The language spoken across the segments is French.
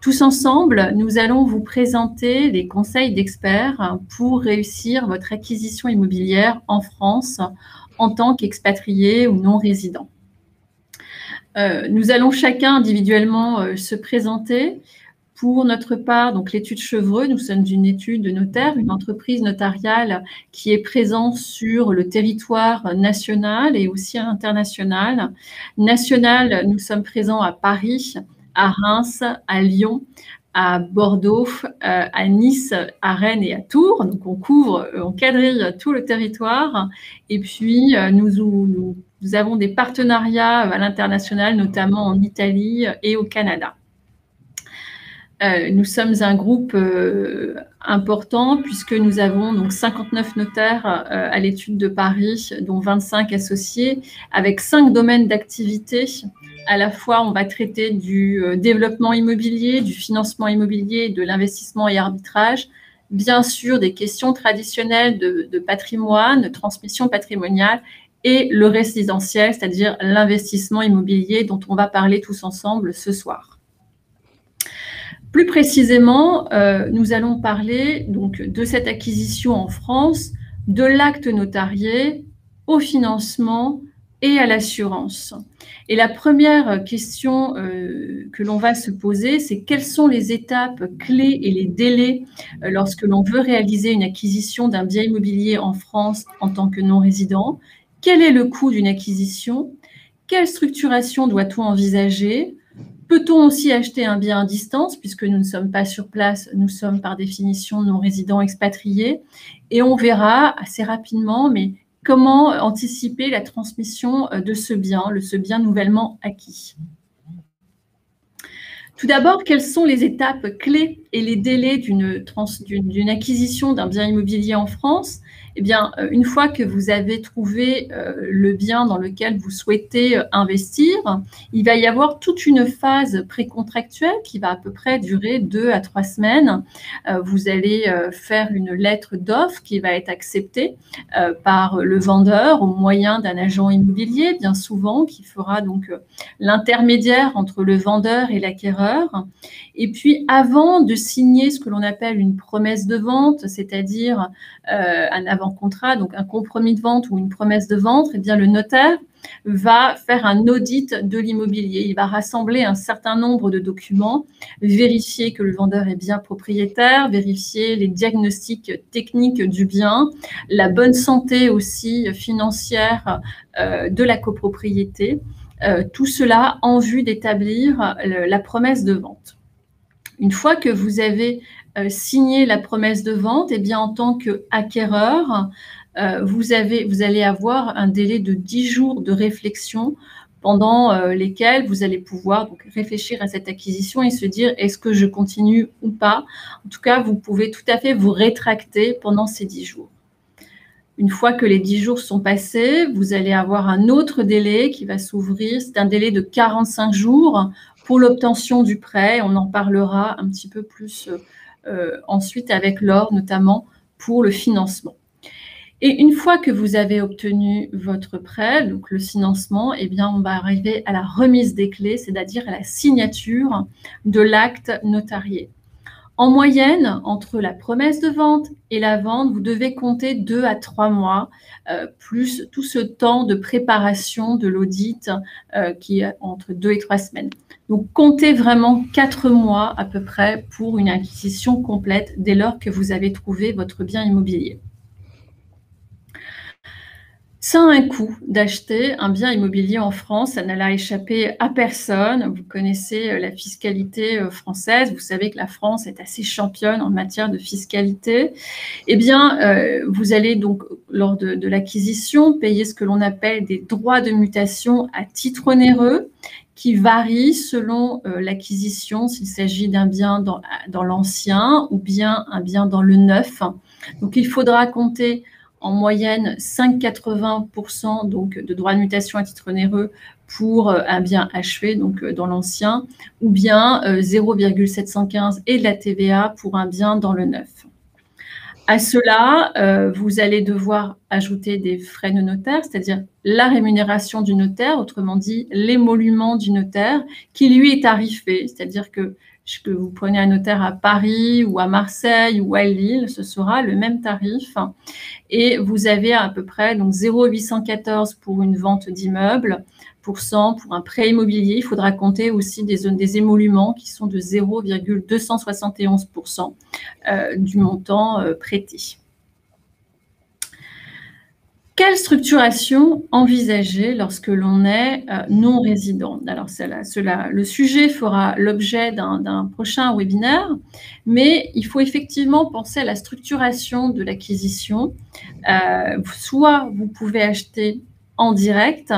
Tous ensemble, nous allons vous présenter les conseils d'experts pour réussir votre acquisition immobilière en France en tant qu'expatrié ou non-résident. Nous allons chacun individuellement se présenter. Pour notre part, donc l'étude Chevreux, nous sommes une étude de notaire, une entreprise notariale qui est présente sur le territoire national et aussi international. National, nous sommes présents à Paris, à Reims, à Lyon, à Bordeaux, à Nice, à Rennes et à Tours. Donc on couvre, on quadrille tout le territoire. Et puis nous avons des partenariats à l'international, notamment en Italie et au Canada. Nous sommes un groupe important puisque nous avons donc 59 notaires à l'étude de Paris, dont 25 associés, avec 5 domaines d'activité. À la fois, on va traiter du développement immobilier, du financement immobilier, de l'investissement et arbitrage, bien sûr des questions traditionnelles de patrimoine, de transmission patrimoniale, et le résidentiel, c'est-à-dire l'investissement immobilier dont on va parler tous ensemble ce soir. Plus précisément, nous allons parler donc de cette acquisition en France, de l'acte notarié au financement et à l'assurance. Et la première question que l'on va se poser, c'est quelles sont les étapes clés et les délais lorsque l'on veut réaliser une acquisition d'un bien immobilier en France en tant que non-résident? Quel est le coût d'une acquisition? Quelle structuration doit-on envisager? Peut-on aussi acheter un bien à distance, puisque nous ne sommes pas sur place, nous sommes par définition non-résidents expatriés, et on verra assez rapidement, mais comment anticiper la transmission de ce bien nouvellement acquis. Tout d'abord, quelles sont les étapes clés et les délais d'une acquisition d'un bien immobilier en France? Eh bien, une fois que vous avez trouvé le bien dans lequel vous souhaitez investir, il va y avoir toute une phase précontractuelle qui va à peu près durer 2 à 3 semaines. Vous allez faire une lettre d'offre qui va être acceptée par le vendeur au moyen d'un agent immobilier, bien souvent, qui fera donc l'intermédiaire entre le vendeur et l'acquéreur. Et puis, avant de signer ce que l'on appelle une promesse de vente, c'est-à-dire un avant-contrat, donc un compromis de vente ou une promesse de vente, eh bien, le notaire va faire un audit de l'immobilier. Il va rassembler un certain nombre de documents, vérifier que le vendeur est bien propriétaire, vérifier les diagnostics techniques du bien, la bonne santé aussi financière de la copropriété. Tout cela en vue d'établir la promesse de vente. Une fois que vous avez signé la promesse de vente, eh bien, en tant qu'acquéreur, vous allez avoir un délai de 10 jours de réflexion pendant lesquels vous allez pouvoir donc réfléchir à cette acquisition et se dire est-ce que je continue ou pas. En tout cas, vous pouvez tout à fait vous rétracter pendant ces 10 jours. Une fois que les 10 jours sont passés, vous allez avoir un autre délai qui va s'ouvrir. C'est un délai de 45 jours pour l'obtention du prêt. On en parlera un petit peu plus ensuite avec l'OR, notamment pour le financement. Et une fois que vous avez obtenu votre prêt, donc le financement, eh bien, on va arriver à la remise des clés, c'est-à-dire à la signature de l'acte notarié. En moyenne, entre la promesse de vente et la vente, vous devez compter 2 à 3 mois, plus tout ce temps de préparation de l'audit qui est entre 2 et 3 semaines. Donc, comptez vraiment 4 mois à peu près pour une acquisition complète dès lors que vous avez trouvé votre bien immobilier. Ça a un coût d'acheter un bien immobilier en France, ça n'allait échapper à personne. Vous connaissez la fiscalité française, vous savez que la France est assez championne en matière de fiscalité. Eh bien, vous allez donc, lors de l'acquisition, payer ce que l'on appelle des droits de mutation à titre onéreux, qui varient selon l'acquisition, s'il s'agit d'un bien dans l'ancien ou bien un bien dans le neuf. Donc, il faudra compter en moyenne 5,80% donc de droits de mutation à titre onéreux pour un bien achevé, donc dans l'ancien, ou bien 0,715 et de la TVA pour un bien dans le neuf. À cela, vous allez devoir ajouter des frais de notaire, c'est-à-dire la rémunération du notaire, autrement dit l'émolument du notaire, qui lui est tarifé, c'est-à-dire que que vous prenez un notaire à Paris ou à Marseille ou à Lille, ce sera le même tarif. Et vous avez à peu près donc 0,814 pour une vente d'immeuble, pour un prêt immobilier. Il faudra compter aussi des émoluments qui sont de 0,271% du montant prêté. Quelle structuration envisager lorsque l'on est non-résident? Alors, le sujet fera l'objet d'un prochain webinaire, mais il faut effectivement penser à la structuration de l'acquisition. Soit vous pouvez acheter en direct,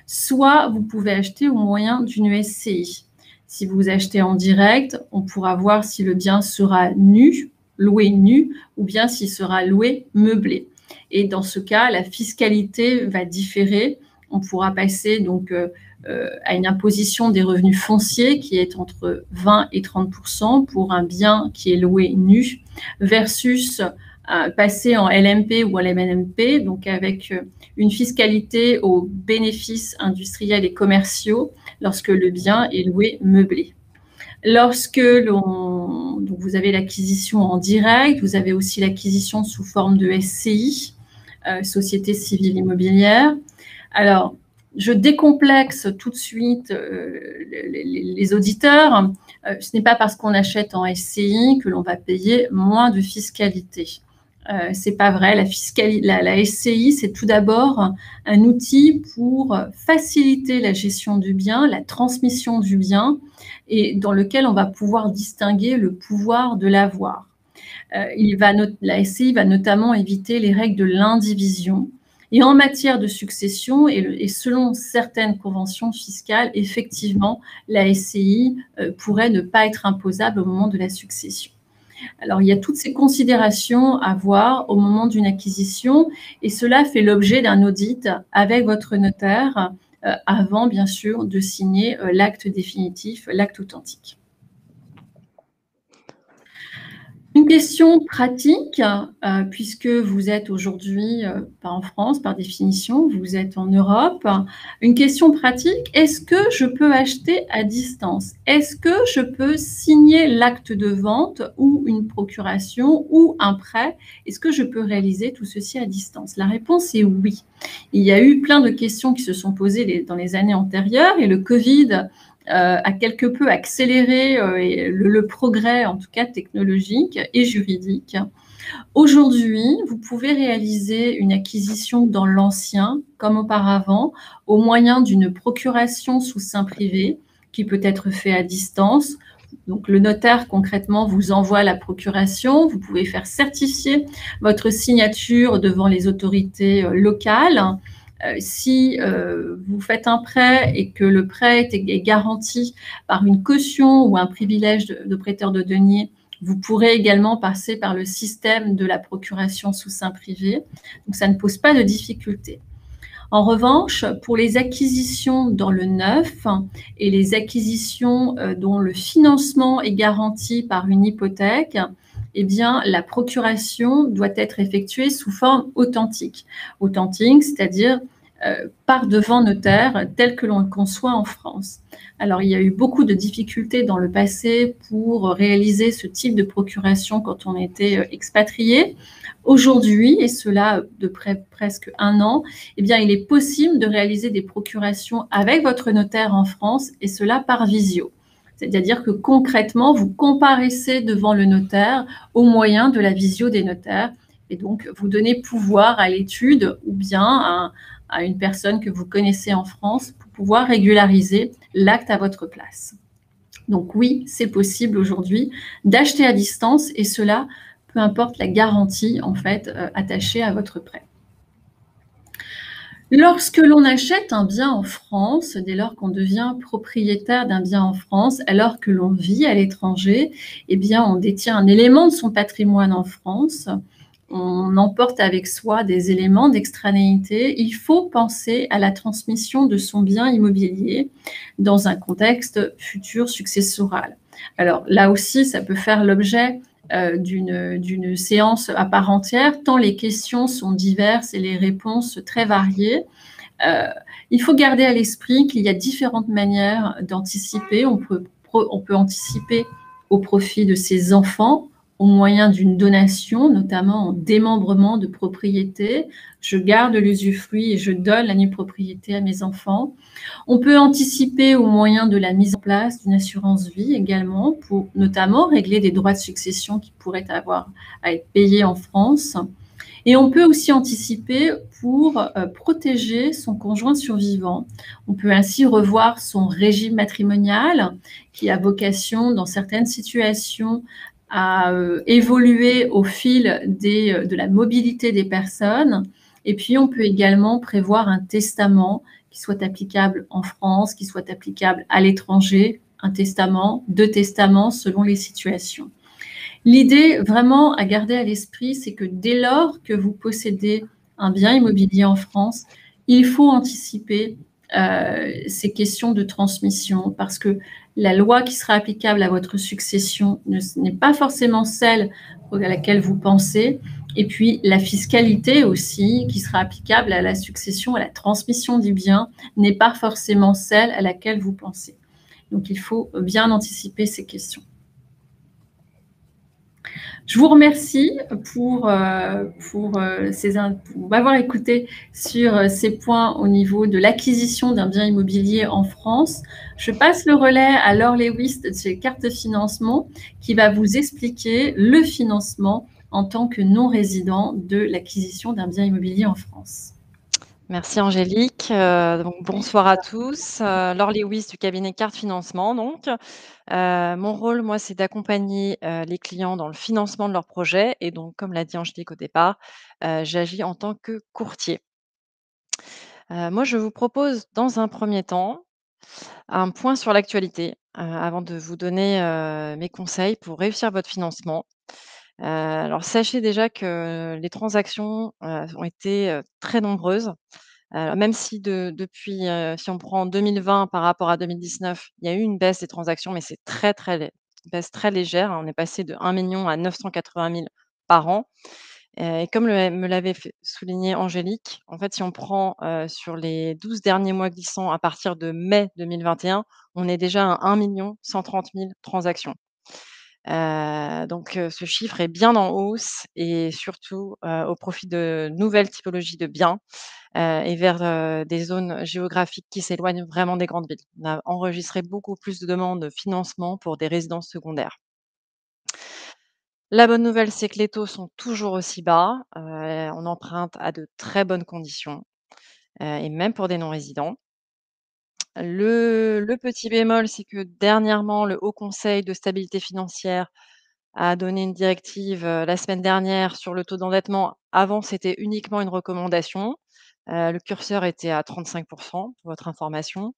soit vous pouvez acheter au moyen d'une SCI. Si vous achetez en direct, on pourra voir si le bien sera nu, loué nu, ou bien s'il sera loué meublé. Et dans ce cas, la fiscalité va différer. On pourra passer donc à une imposition des revenus fonciers qui est entre 20 et 30% pour un bien qui est loué nu, versus passer en LMP ou en MNMP, donc avec une fiscalité aux bénéfices industriels et commerciaux lorsque le bien est loué meublé. Lorsque vous avez l'acquisition en direct, vous avez aussi l'acquisition sous forme de SCI, Société Civile Immobilière. Alors, je décomplexe tout de suite les auditeurs. Ce n'est pas parce qu'on achète en SCI que l'on va payer moins de fiscalité. C'est pas vrai. La SCI, c'est tout d'abord un outil pour faciliter la gestion du bien, la transmission du bien, et dans lequel on va pouvoir distinguer le pouvoir de l'avoir. La SCI va notamment éviter les règles de l'indivision. Et en matière de succession, et selon certaines conventions fiscales, effectivement, la SCI pourrait ne pas être imposable au moment de la succession. Alors, il y a toutes ces considérations à voir au moment d'une acquisition, et cela fait l'objet d'un audit avec votre notaire avant, bien sûr, de signer l'acte définitif, l'acte authentique. Une question pratique, puisque vous êtes aujourd'hui pas en France par définition, vous êtes en Europe. Une question pratique, est-ce que je peux acheter à distance? Est-ce que je peux signer l'acte de vente ou une procuration ou un prêt? Est-ce que je peux réaliser tout ceci à distance? La réponse est oui. Il y a eu plein de questions qui se sont posées dans les années antérieures, et le Covid a quelque peu accéléré le progrès, en tout cas technologique et juridique. Aujourd'hui, vous pouvez réaliser une acquisition dans l'ancien, comme auparavant, au moyen d'une procuration sous seing privé, qui peut être fait à distance. Donc, le notaire, concrètement, vous envoie la procuration. Vous pouvez faire certifier votre signature devant les autorités locales. Si vous faites un prêt et que le prêt est garanti par une caution ou un privilège de prêteur de deniers, vous pourrez également passer par le système de la procuration sous seing privé. Donc, ça ne pose pas de difficulté. En revanche, pour les acquisitions dans le neuf et les acquisitions dont le financement est garanti par une hypothèque, eh bien, la procuration doit être effectuée sous forme authentique. Authentique, c'est-à-dire par devant notaire, tel que l'on le conçoit en France. Alors, il y a eu beaucoup de difficultés dans le passé pour réaliser ce type de procuration quand on était expatrié. Aujourd'hui, et cela de presque un an, eh bien, il est possible de réaliser des procurations avec votre notaire en France, et cela par visio. C'est-à-dire que concrètement, vous comparaissez devant le notaire au moyen de la visio des notaires, et donc vous donnez pouvoir à l'étude ou bien à une personne que vous connaissez en France pour pouvoir régulariser l'acte à votre place. Donc oui, c'est possible aujourd'hui d'acheter à distance, et cela, peu importe la garantie en fait attachée à votre prêt. Lorsque l'on achète un bien en France, dès lors qu'on devient propriétaire d'un bien en France, alors que l'on vit à l'étranger, eh bien, on détient un élément de son patrimoine en France. On emporte avec soi des éléments d'extranéité. Il faut penser à la transmission de son bien immobilier dans un contexte futur successoral. Alors là aussi, ça peut faire l'objet d'une séance à part entière, tant les questions sont diverses et les réponses très variées. Il faut garder à l'esprit qu'il y a différentes manières d'anticiper. On peut anticiper au profit de ses enfants au moyen d'une donation, notamment en démembrement de propriété. Je garde l'usufruit et je donne la nue propriété à mes enfants. On peut anticiper au moyen de la mise en place d'une assurance vie également pour notamment régler des droits de succession qui pourraient avoir à être payés en France. Et on peut aussi anticiper pour protéger son conjoint survivant. On peut ainsi revoir son régime matrimonial qui a vocation, dans certaines situations, à évoluer au fil de la mobilité des personnes. Et puis, on peut également prévoir un testament qui soit applicable en France, qui soit applicable à l'étranger, un testament, deux testaments selon les situations. L'idée vraiment à garder à l'esprit, c'est que dès lors que vous possédez un bien immobilier en France, il faut anticiper ces questions de transmission parce que la loi qui sera applicable à votre succession n'est pas forcément celle à laquelle vous pensez. Et puis la fiscalité aussi qui sera applicable à la succession, à la transmission du bien, n'est pas forcément celle à laquelle vous pensez. Donc il faut bien anticiper ces questions. Je vous remercie pour m'avoir écouté sur ces points au niveau de l'acquisition d'un bien immobilier en France. Je passe le relais à Laure Lewis de chez Carte Financement qui va vous expliquer le financement en tant que non-résident de l'acquisition d'un bien immobilier en France. Merci Angélique. Donc bonsoir à tous. Laure Lewis du cabinet Carte Financement donc. Mon rôle, moi, c'est d'accompagner, les clients dans le financement de leurs projets et donc comme l'a dit Angélique au départ, j'agis en tant que courtier. Moi, je vous propose dans un premier temps, un point sur l'actualité, avant de vous donner, mes conseils pour réussir votre financement. Alors sachez déjà que les transactions, ont été, très nombreuses. Même si depuis, si on prend 2020 par rapport à 2019, il y a eu une baisse des transactions, mais c'est très, très lé une baisse très légère, hein. On est passé de 1 000 000 à 980 000 par an. Et comme me l'avait fait souligné Angélique, en fait, si on prend, sur les 12 derniers mois glissants à partir de mai 2021, on est déjà à 1 130 000 transactions. Donc ce chiffre est bien en hausse et surtout, au profit de nouvelles typologies de biens, et vers, des zones géographiques qui s'éloignent vraiment des grandes villes. On a enregistré beaucoup plus de demandes de financement pour des résidences secondaires. La bonne nouvelle, c'est que les taux sont toujours aussi bas, on emprunte à de très bonnes conditions, et même pour des non-résidents. Le petit bémol, c'est que dernièrement, le Haut Conseil de stabilité financière a donné une directive, la semaine dernière sur le taux d'endettement. Avant, c'était uniquement une recommandation. Le curseur était à 35 pour votre information.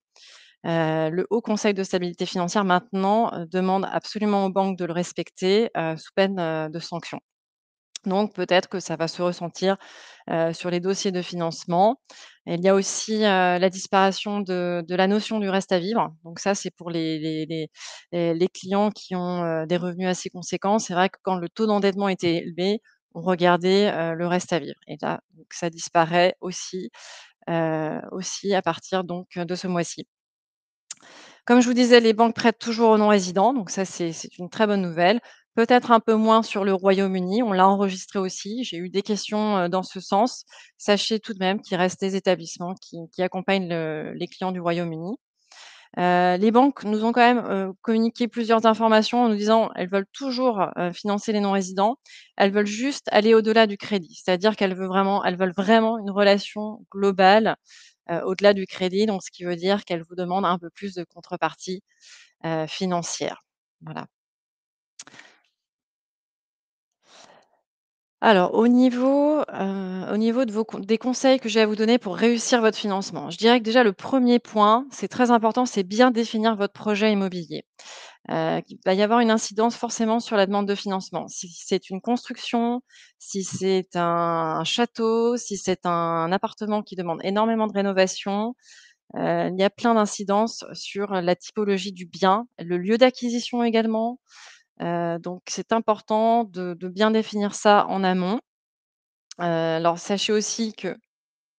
Le Haut Conseil de stabilité financière maintenant, demande absolument aux banques de le respecter, sous peine, de sanctions. Donc peut-être que ça va se ressentir, sur les dossiers de financement. Il y a aussi, la disparition de la notion du reste à vivre. Donc ça, c'est pour les clients qui ont, des revenus assez conséquents. C'est vrai que quand le taux d'endettement était élevé, on regardait, le reste à vivre et là, donc ça disparaît aussi à partir donc, de ce mois-ci. Comme je vous disais, les banques prêtent toujours aux non-résidents, donc ça, c'est une très bonne nouvelle. Peut-être un peu moins sur le Royaume-Uni, on l'a enregistré aussi. J'ai eu des questions, dans ce sens. Sachez tout de même qu'il reste des établissements qui accompagnent les clients du Royaume-Uni. Les banques nous ont quand même, communiqué plusieurs informations en nous disant elles veulent toujours, financer les non-résidents. Elles veulent juste aller au-delà du crédit. C'est-à-dire elles veulent vraiment une relation globale, au-delà du crédit, donc ce qui veut dire qu'elles vous demandent un peu plus de contrepartie, financière. Voilà. Alors au niveau de vos des conseils que j'ai à vous donner pour réussir votre financement, je dirais que déjà le premier point, c'est très important, c'est bien définir votre projet immobilier. Il va y avoir une incidence forcément sur la demande de financement. Si c'est une construction, si c'est un château, si c'est un appartement qui demande énormément de rénovation, il y a plein d'incidences sur la typologie du bien, le lieu d'acquisition également. Donc c'est important de bien définir ça en amont. Alors sachez aussi que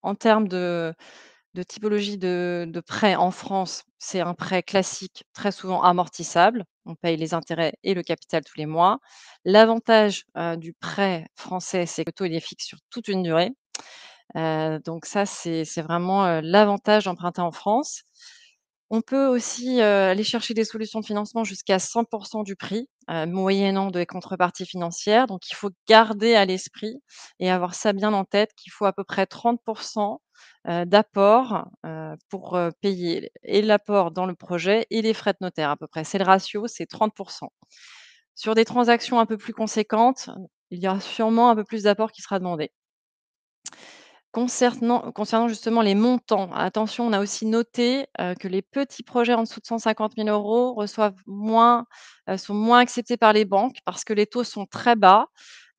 en termes de typologie de prêt en France, c'est un prêt classique, très souvent amortissable. On paye les intérêts et le capital tous les mois. L'avantage, du prêt français, c'est que le taux, il est fixe sur toute une durée. Donc ça, c'est vraiment, l'avantage d'emprunter en France. On peut aussi, aller chercher des solutions de financement jusqu'à 100 du prix, moyennant des contreparties financières. Donc il faut garder à l'esprit et avoir ça bien en tête qu'il faut à peu près 30 d'apport, pour, payer et l'apport dans le projet et les frais de notaire à peu près. C'est le ratio, c'est 30. Sur des transactions un peu plus conséquentes, il y aura sûrement un peu plus d'apport qui sera demandé. Concernant justement les montants, attention, on a aussi noté, que les petits projets en dessous de 150 000 € sont moins acceptés par les banques parce que les taux sont très bas.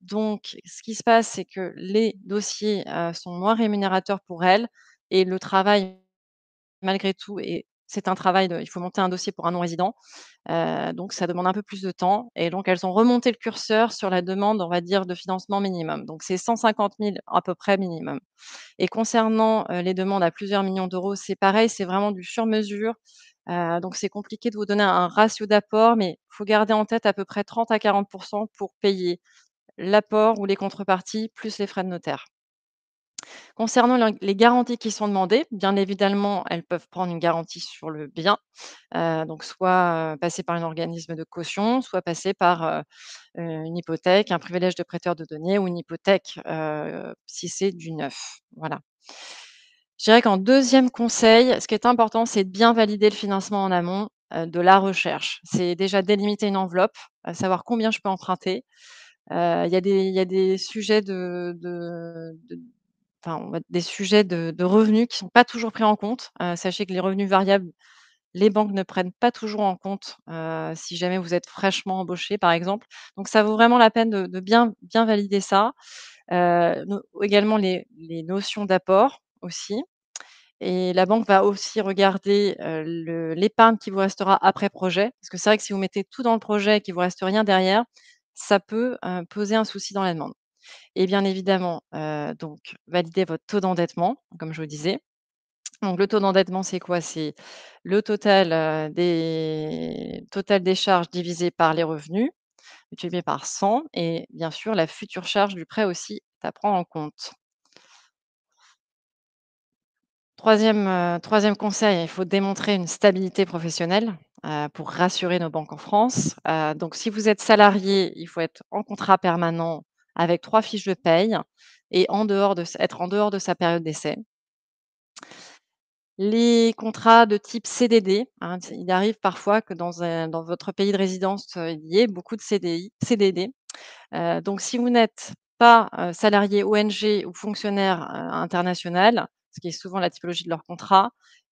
Donc ce qui se passe, c'est que les dossiers, sont moins rémunérateurs pour elles et le travail malgré tout c'est un travail il faut monter un dossier pour un non-résident, donc ça demande un peu plus de temps et donc elles ont remonté le curseur sur la demande, on va dire, de financement minimum. Donc c'est 150 000 à peu près minimum. Et concernant, les demandes à plusieurs millions d'euros, c'est pareil, c'est vraiment du sur mesure, donc c'est compliqué de vous donner un ratio d'apport, mais il faut garder en tête à peu près 30 à 40 pour payer l'apport ou les contreparties, plus les frais de notaire. Concernant les garanties qui sont demandées, bien évidemment, elles peuvent prendre une garantie sur le bien, donc soit, passer par un organisme de caution, soit passer par, une hypothèque, un privilège de prêteur de données ou une hypothèque, si c'est du neuf. Voilà. Je dirais qu'en deuxième conseil, ce qui est important, c'est de bien valider le financement en amont, de la recherche. C'est déjà délimiter une enveloppe, savoir combien je peux emprunter. Il y a des sujets de enfin, on va des sujets de revenus qui sont pas toujours pris en compte. Sachez que les revenus variables, les banques ne prennent pas toujours en compte, si jamais vous êtes fraîchement embauché, par exemple. Donc ça vaut vraiment la peine de bien valider ça. No également les notions d'apport aussi et la banque va aussi regarder, l'épargne qui vous restera après projet. Parce que c'est vrai que si vous mettez tout dans le projet et qu'il vous reste rien derrière, ça peut, poser un souci dans la demande. Et bien évidemment, donc valider votre taux d'endettement, comme je vous disais. Donc le taux d'endettement, c'est quoi? C'est le total, des charges divisé par les revenus, multiplié par 100 et bien sûr la future charge du prêt aussi est à prendre en compte. 3e conseil, il faut démontrer une stabilité professionnelle, pour rassurer nos banques en France. Donc si vous êtes salarié, il faut être en contrat permanent avec 3 fiches de paye et être en dehors de sa période d'essai. Les contrats de type CDD, hein, il arrive parfois que dans votre pays de résidence, il y ait beaucoup de CDD. Donc si vous n'êtes pas, salarié ONG ou fonctionnaire, international, ce qui est souvent la typologie de leur contrat,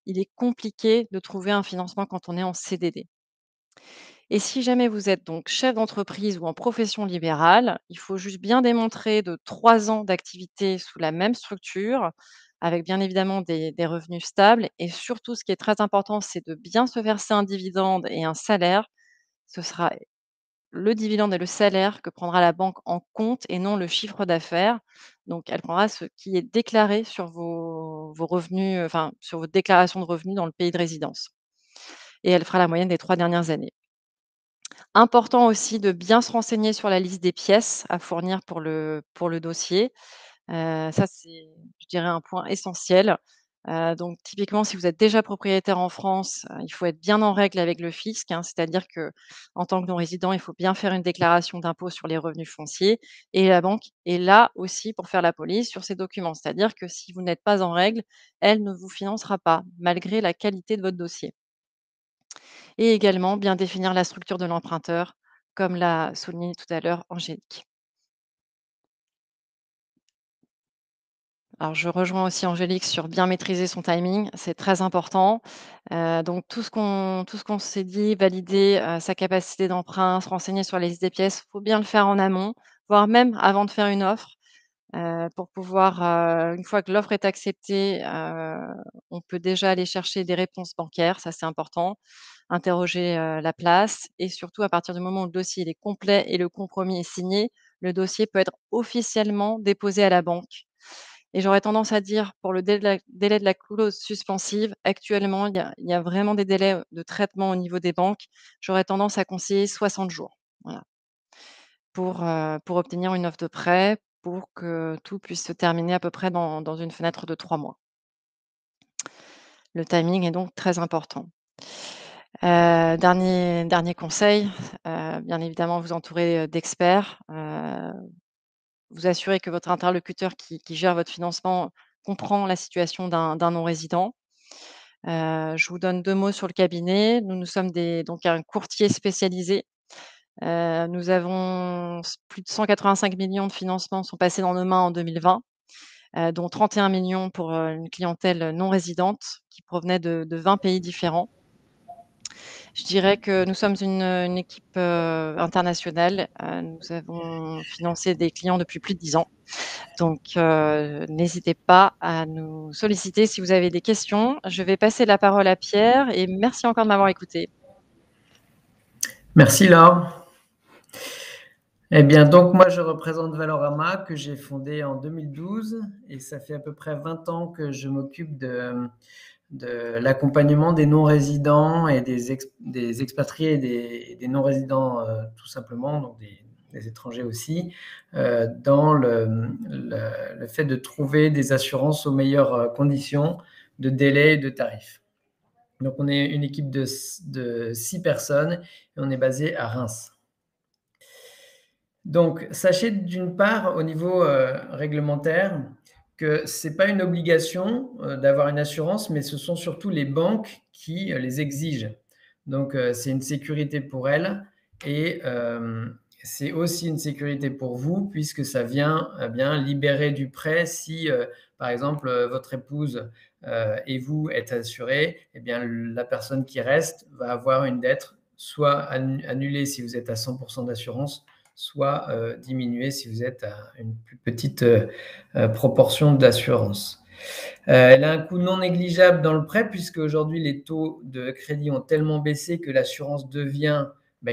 il est compliqué de trouver un financement quand on est en CDD. Et si jamais vous êtes donc chef d'entreprise ou en profession libérale, il faut juste bien démontrer de 3 ans d'activité sous la même structure, avec bien évidemment des revenus stables et surtout ce qui est très important, c'est de bien se verser un dividende et un salaire. Ce sera le dividende et le salaire que prendra la banque en compte et non le chiffre d'affaires. Donc elle prendra ce qui est déclaré sur vos revenus, enfin sur votre déclaration de revenus dans le pays de résidence et elle fera la moyenne des 3 dernières années. Important aussi de bien se renseigner sur la liste des pièces à fournir pour le dossier. Ça, c'est, je dirais, un point essentiel. Donc typiquement, si vous êtes déjà propriétaire en France, il faut être bien en règle avec le fisc, hein. C'est-à-dire que en tant que non-résident, il faut bien faire une déclaration d'impôt sur les revenus fonciers et la banque est là aussi pour faire la police sur ces documents. C'est-à-dire que si vous n'êtes pas en règle, elle ne vous financera pas, malgré la qualité de votre dossier. Et également bien définir la structure de l'emprunteur, comme l'a souligné tout à l'heure Angélique. Alors je rejoins aussi Angélique sur bien maîtriser son timing, c'est très important. Donc tout ce qu'on s'est dit, valider, sa capacité d'emprunt, se renseigner sur la liste des pièces, faut bien le faire en amont, voire même avant de faire une offre, pour pouvoir, une fois que l'offre est acceptée, on peut déjà aller chercher des réponses bancaires, ça c'est important. Interroger, la place et surtout à partir du moment où le dossier il est complet et le compromis est signé, le dossier peut être officiellement déposé à la banque Et j'aurais tendance à dire, pour le délai de la clause suspensive, actuellement, il y a vraiment des délais de traitement au niveau des banques. J'aurais tendance à conseiller 60 jours, voilà, pour obtenir une offre de prêt, pour que tout puisse se terminer à peu près dans une fenêtre de 3 mois. Le timing est donc très important. Dernier conseil, bien évidemment vous entourer, d'experts, vous assurer que votre interlocuteur qui gère votre financement comprend la situation d'un non-résident. Je vous donne 2 mots sur le cabinet. Nous sommes donc un courtier spécialisé. Nous avons plus de 185 millions de financements sont passés dans nos mains en 2020, dont 31 millions pour, une clientèle non résidente qui provenait de 20 pays différents. Je dirais que nous sommes une équipe, internationale. Nous avons financé des clients depuis plus de 10 ans. Donc, n'hésitez pas à nous solliciter si vous avez des questions. Je vais passer la parole à Pierre et merci encore de m'avoir écoutée. Merci Laure. Eh bien, donc moi je représente Valorama que j'ai fondé en 2012 et ça fait à peu près 20 ans que je m'occupe de l'accompagnement des non-résidents et des expatriés et des non-résidents tout simplement, donc des étrangers aussi, dans le fait de trouver des assurances aux meilleures conditions de délai et de tarifs. Donc on est une équipe de 6 personnes et on est basé à Reims. Donc, sachez d'une part, au niveau réglementaire, que ce n'est pas une obligation d'avoir une assurance, mais ce sont surtout les banques qui les exigent. Donc, c'est une sécurité pour elles et c'est aussi une sécurité pour vous, puisque ça vient bien libérer du prêt si, par exemple, votre épouse et vous êtes assurés, eh bien, la personne qui reste va avoir une dette soit annulée si vous êtes à 100% d'assurance, soit diminuer si vous êtes à une plus petite proportion d'assurance. Elle a un coût non négligeable dans le prêt puisque aujourd'hui les taux de crédit ont tellement baissé que l'assurance devient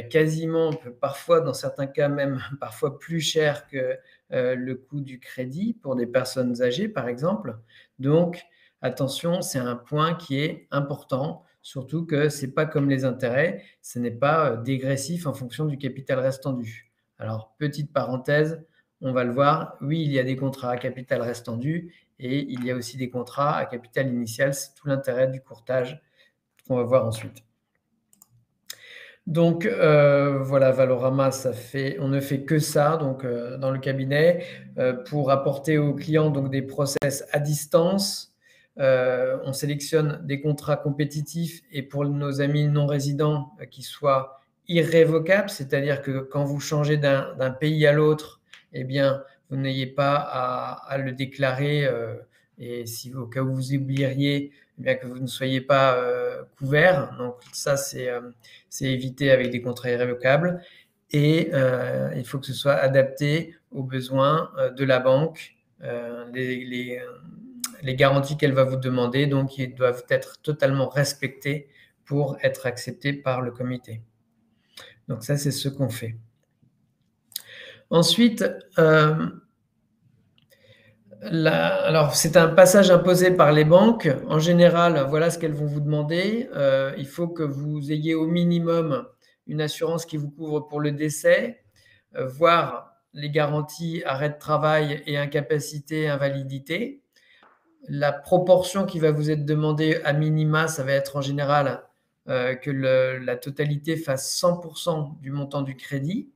quasiment, parfois dans certains cas même parfois plus cher que le coût du crédit pour des personnes âgées par exemple. Donc attention, c'est un point qui est important, surtout que ce n'est pas comme les intérêts, ce n'est pas dégressif en fonction du capital restant dû. Alors, petite parenthèse, on va le voir, oui, il y a des contrats à capital restant dû et il y a aussi des contrats à capital initial. C'est tout l'intérêt du courtage qu'on va voir ensuite. Donc, voilà, Valorama, on ne fait que ça donc, dans le cabinet pour apporter aux clients donc, des process à distance. On sélectionne des contrats compétitifs et pour nos amis non résidents qui soient irrévocable, c'est-à-dire que quand vous changez d'un pays à l'autre, eh bien, vous n'ayez pas à le déclarer et si au cas où vous oublieriez, eh bien, que vous ne soyez pas couvert. Donc ça, c'est évité avec des contrats irrévocables et il faut que ce soit adapté aux besoins de la banque, les garanties qu'elle va vous demander, donc ils doivent être totalement respectés pour être acceptés par le comité. Donc ça, c'est ce qu'on fait. Ensuite, alors c'est un passage imposé par les banques. En général, voilà ce qu'elles vont vous demander. Il faut que vous ayez au minimum une assurance qui vous couvre pour le décès, voire les garanties arrêt de travail et incapacité, invalidité. La proportion qui va vous être demandée à minima, ça va être en général que la totalité fasse 100% du montant du crédit.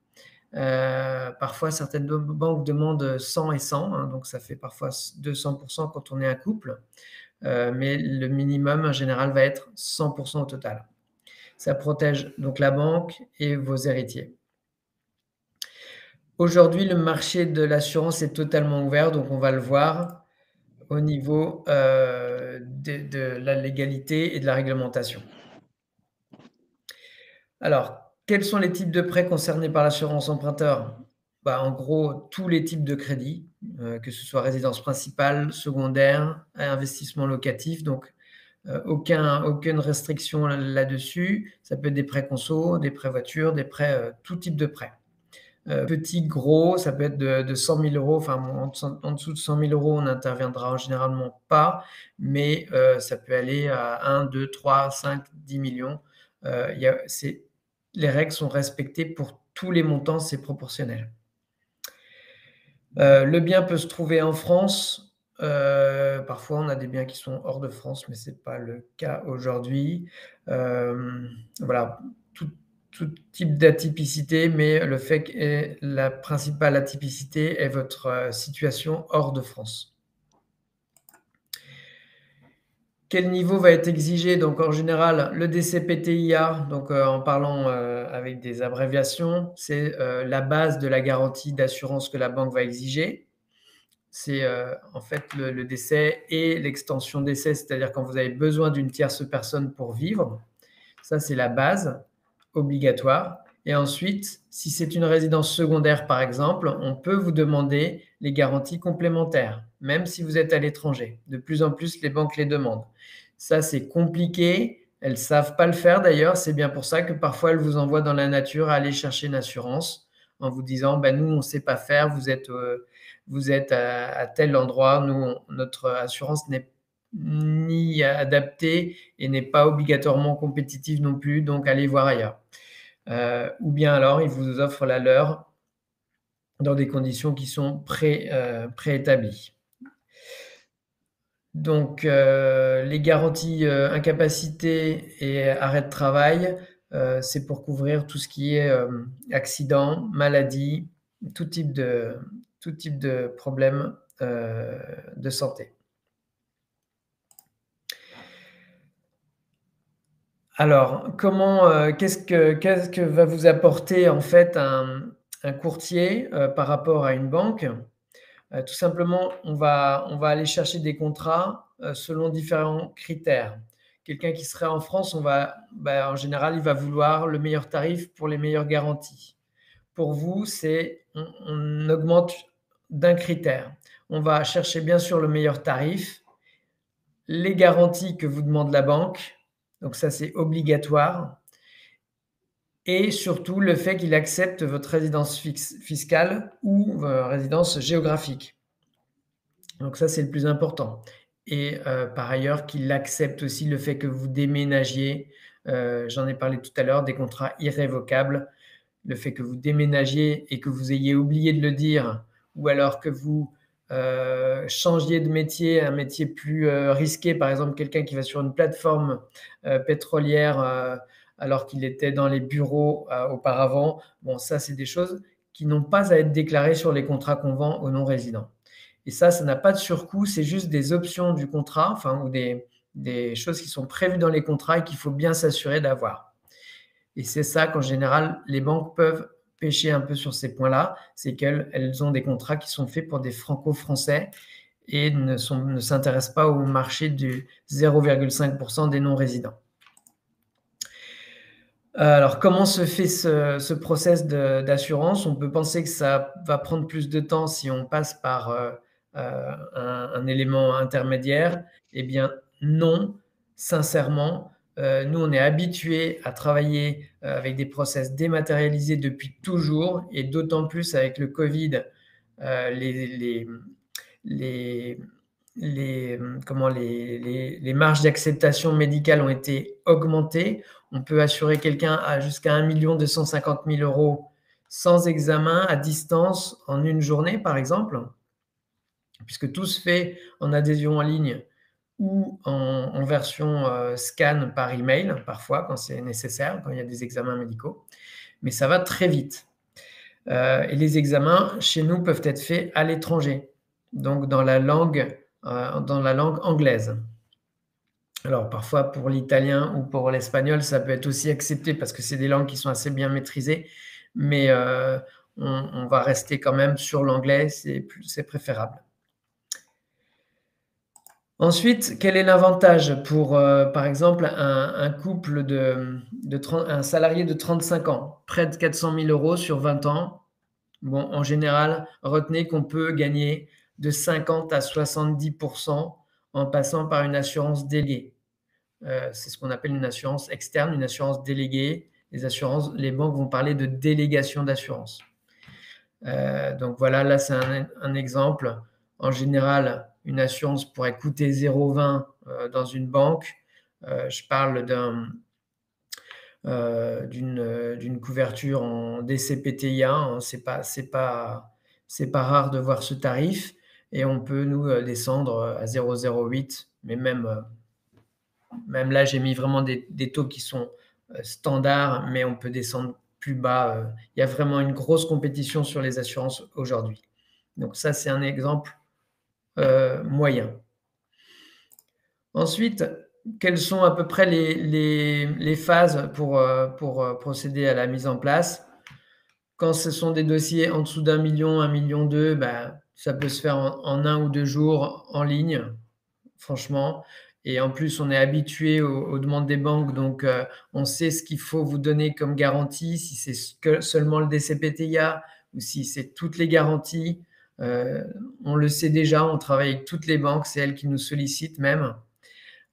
Parfois, certaines banques demandent 100 et 100, hein, donc ça fait parfois 200% quand on est un couple. Mais le minimum, en général, va être 100% au total. Ça protège donc la banque et vos héritiers. Aujourd'hui, le marché de l'assurance est totalement ouvert, donc on va le voir au niveau de la légalité et de la réglementation. Alors, quels sont les types de prêts concernés par l'assurance emprunteur? En gros, tous les types de crédits, que ce soit résidence principale, secondaire, investissement locatif, donc aucune restriction là-dessus. Ça peut être des prêts conso, des prêts voitures, des prêts, tout type de prêts. petit, gros, ça peut être de 100 000 euros. Enfin, en dessous de 100 000 euros, on n'interviendra généralement pas, mais ça peut aller à 1, 2, 3, 5, 10 millions. Les règles sont respectées pour tous les montants, c'est proportionnel. Le bien peut se trouver en France. Parfois, on a des biens qui sont hors de France, mais ce n'est pas le cas aujourd'hui. Voilà, tout type d'atypicité, mais le fait que la principale atypicité est votre situation hors de France. Quel niveau va être exigé? Donc, en général, le DCPTIA, donc en parlant avec des abréviations, c'est la base de la garantie d'assurance que la banque va exiger. C'est en fait le décès et l'extension décès, c'est-à-dire quand vous avez besoin d'une tierce personne pour vivre. Ça, c'est la base obligatoire. Et ensuite, si c'est une résidence secondaire, par exemple, on peut vous demander les garanties complémentaires, même si vous êtes à l'étranger. De plus en plus, les banques les demandent. Ça, c'est compliqué. Elles ne savent pas le faire d'ailleurs. C'est bien pour ça que parfois, elles vous envoient dans la nature à aller chercher une assurance en vous disant « nous, on ne sait pas faire, vous êtes à tel endroit, nous, notre assurance n'est ni adaptée et n'est pas obligatoirement compétitive non plus, donc allez voir ailleurs. » Ou bien alors, ils vous offrent la leur dans des conditions qui sont préétablies. Donc, les garanties incapacité et arrêt de travail, c'est pour couvrir tout ce qui est accident, maladie, tout type de problème de santé. Alors, qu'est-ce que va vous apporter en fait un courtier par rapport à une banque? Tout simplement, on va aller chercher des contrats selon différents critères. Quelqu'un qui serait en France, en général, il va vouloir le meilleur tarif pour les meilleures garanties. Pour vous, on augmente d'un critère. On va chercher bien sûr le meilleur tarif, les garanties que vous demande la banque, donc ça c'est obligatoire, et surtout le fait qu'il accepte votre résidence fiscale ou résidence géographique. Donc ça c'est le plus important. Et par ailleurs qu'il accepte aussi le fait que vous déménagiez, j'en ai parlé tout à l'heure, des contrats irrévocables, le fait que vous déménagiez et que vous ayez oublié de le dire, ou alors que vous changiez de métier, un métier plus risqué, par exemple quelqu'un qui va sur une plateforme pétrolière alors qu'il était dans les bureaux auparavant. Bon, ça, c'est des choses qui n'ont pas à être déclarées sur les contrats qu'on vend aux non-résidents. Et ça n'a pas de surcoût, c'est juste des options du contrat, ou des choses qui sont prévues dans les contrats et qu'il faut bien s'assurer d'avoir. Et c'est ça qu'en général, les banques peuvent pêcher un peu sur ces points-là, c'est qu'elles ont des contrats qui sont faits pour des franco-français et ne s'intéressent pas au marché du 0,5% des non-résidents. Alors, comment se fait ce process d'assurance? On peut penser que ça va prendre plus de temps si on passe par un élément intermédiaire. Eh bien, non, sincèrement. Nous, on est habitués à travailler avec des process dématérialisés depuis toujours, et d'autant plus avec le Covid, les marges d'acceptation médicale ont été augmentées. On peut assurer quelqu'un jusqu'à 1 250 000 € sans examen, à distance, en une journée, par exemple, puisque tout se fait en adhésion en ligne ou en version scan par email, parfois, quand c'est nécessaire, quand il y a des examens médicaux. Mais ça va très vite. Et les examens, chez nous, peuvent être faits à l'étranger, donc dans la langue anglaise. Alors, parfois, pour l'italien ou pour l'espagnol, ça peut être aussi accepté parce que c'est des langues qui sont assez bien maîtrisées, mais on va rester quand même sur l'anglais, c'est préférable. Ensuite, quel est l'avantage pour, par exemple, un couple un salarié de 35 ans, près de 400 000 € sur 20 ans? Bon, en général, retenez qu'on peut gagner de 50 à 70% en passant par une assurance déléguée. C'est ce qu'on appelle une assurance externe, une assurance déléguée. Les banques vont parler de délégation d'assurance. Donc voilà, là c'est un exemple. En général, une assurance pourrait coûter 0,20 dans une banque. Je parle d'une couverture en DCPTIA, hein. C'est pas rare de voir ce tarif, et on peut nous descendre à 0,08, mais même là j'ai mis vraiment des taux qui sont standards, mais on peut descendre plus bas. Il y a vraiment une grosse compétition sur les assurances aujourd'hui. Donc ça, c'est un exemple moyen. Ensuite, quelles sont à peu près les phases pour procéder à la mise en place? Quand ce sont des dossiers en dessous d'1 million, 1,2 million, bah, ça peut se faire en 1 ou 2 jours en ligne, franchement. Et en plus, on est habitué aux demandes des banques, donc on sait ce qu'il faut vous donner comme garantie, si c'est seulement le DCPTIA ou si c'est toutes les garanties. On le sait déjà, on travaille avec toutes les banques, c'est elles qui nous sollicitent même.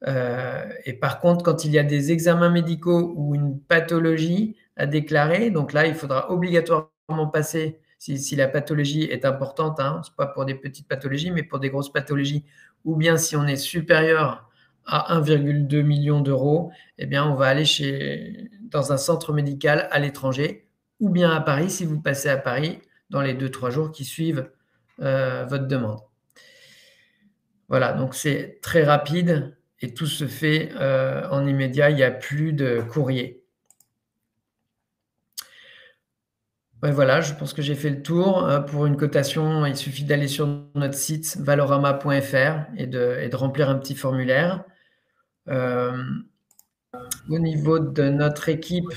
Et par contre, quand il y a des examens médicaux ou une pathologie à déclarer, donc là, il faudra obligatoirement passer, si la pathologie est importante, hein, ce n'est pas pour des petites pathologies, mais pour des grosses pathologies, ou bien si on est supérieur à 1,2 million d'euros, eh bien, on va aller dans un centre médical à l'étranger, ou bien à Paris, si vous passez à Paris, dans les 2-3 jours qui suivent votre demande. Voilà, donc c'est très rapide. Et tout se fait en immédiat, il n'y a plus de courrier. Ouais, voilà, je pense que j'ai fait le tour. Pour une cotation, il suffit d'aller sur notre site valorama.fr et de remplir un petit formulaire. Au niveau de notre équipe,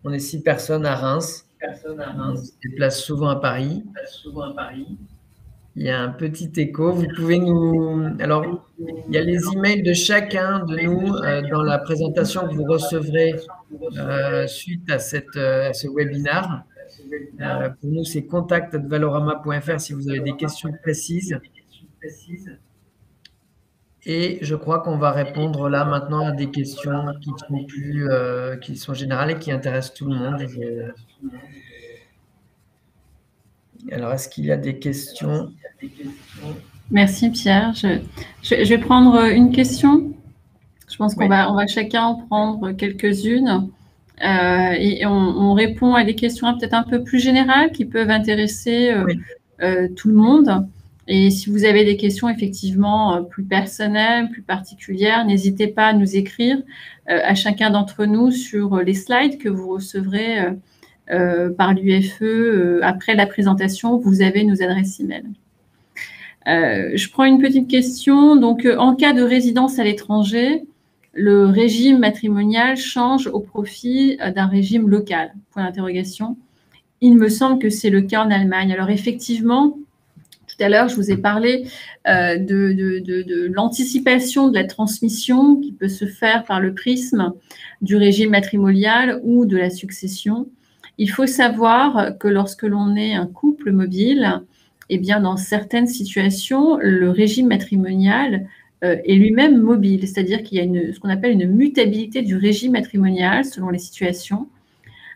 on est 6 personnes à Reims. On se déplace souvent à Paris. Il y a un petit écho. Vous pouvez Alors, il y a les emails de chacun de nous dans la présentation que vous recevrez suite à ce webinaire. Pour nous, c'est contact@valorama.fr si vous avez des questions précises. Et je crois qu'on va répondre là maintenant à des questions qui sont générales et qui intéressent tout le monde. Alors, est-ce qu'il y a des questions? Merci Pierre. Je vais prendre une question. Je pense qu'on va chacun en prendre quelques-unes. Et on répond à des questions peut-être un peu plus générales qui peuvent intéresser tout le monde. Et si vous avez des questions effectivement plus personnelles, plus particulières, n'hésitez pas à nous écrire à chacun d'entre nous sur les slides que vous recevrez par l'UFE. Après la présentation, vous avez nos adresses email. Je prends une petite question. Donc, en cas de résidence à l'étranger, le régime matrimonial change au profit d'un régime local? Point d'interrogation. Il me semble que c'est le cas en Allemagne. Alors, effectivement, tout à l'heure, je vous ai parlé de l'anticipation de la transmission qui peut se faire par le prisme du régime matrimonial ou de la succession. Il faut savoir que lorsque l'on est un couple mobile, eh bien, dans certaines situations, le régime matrimonial est lui-même mobile, c'est-à-dire qu'il y a ce qu'on appelle une mutabilité du régime matrimonial selon les situations.